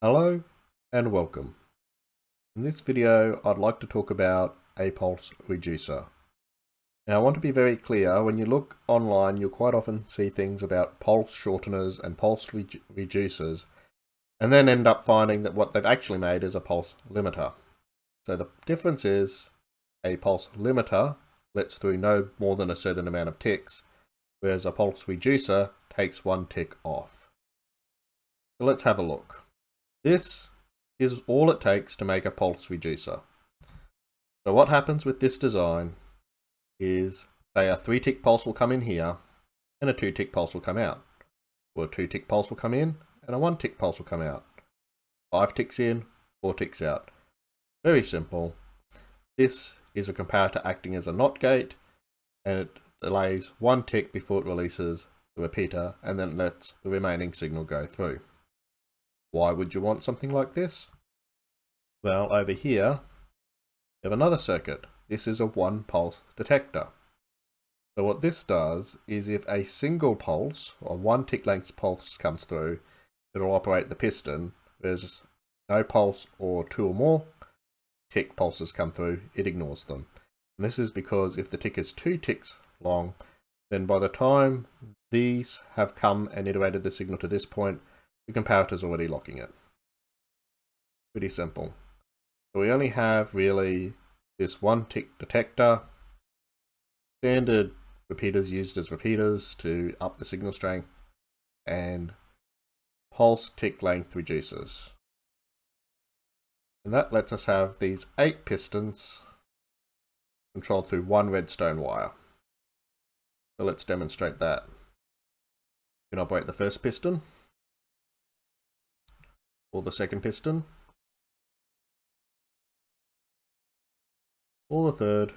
Hello and welcome. In this video I'd like to talk about a pulse reducer. Now I want to be very clear, when you look online you'll quite often see things about pulse shorteners and pulse reducers and then end up finding that what they've actually made is a pulse limiter. So the difference is a pulse limiter lets through no more than a certain amount of ticks, whereas a pulse reducer takes one tick off. So let's have a look. This is all it takes to make a pulse reducer. So what happens with this design is, say a 3-tick pulse will come in here and a 2-tick pulse will come out. Or a 2-tick pulse will come in and a 1-tick pulse will come out. 5 ticks in, 4 ticks out. Very simple. This is a comparator acting as a NOT gate, and it delays 1 tick before it releases the repeater and then lets the remaining signal go through. Why would you want something like this? Well, over here, we have another circuit. This is a 1-pulse detector. So what this does is, if a single pulse, or 1 tick length pulse comes through, it'll operate the piston, whereas no pulse or 2 or more tick pulses come through, it ignores them. And this is because if the tick is 2 ticks long, then by the time these have come and iterated the signal to this point, the comparator is already locking it. Pretty simple. So we only have really this 1-tick detector, standard repeaters used as repeaters to up the signal strength, and pulse tick length reducers. And that lets us have these 8 pistons controlled through 1 redstone wire. So let's demonstrate that. We can operate the first piston, or the second piston, or the third,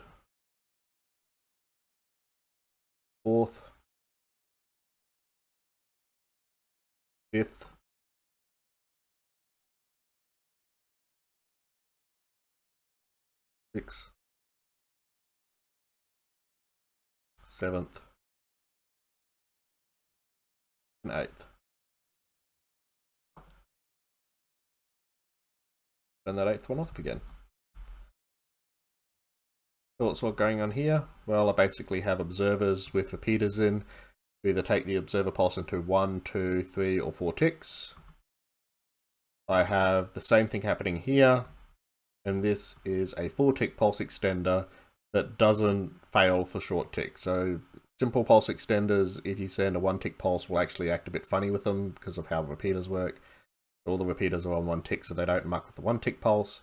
fourth, fifth, sixth, seventh, and eighth. Turn that 8th one off again. So what's going on here? Well, I basically have observers with repeaters in. We either take the observer pulse into 1, 2, 3, or 4 ticks. I have the same thing happening here, and this is a 4-tick pulse extender that doesn't fail for short ticks. So simple pulse extenders, if you send a 1-tick pulse, will actually act a bit funny with them because of how repeaters work. All the repeaters are on 1 tick, so they don't muck with the 1-tick pulse,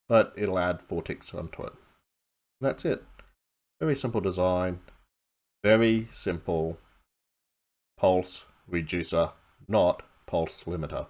but it'll add 4 ticks onto it. And that's it. Very simple design, very simple pulse reducer, not pulse limiter.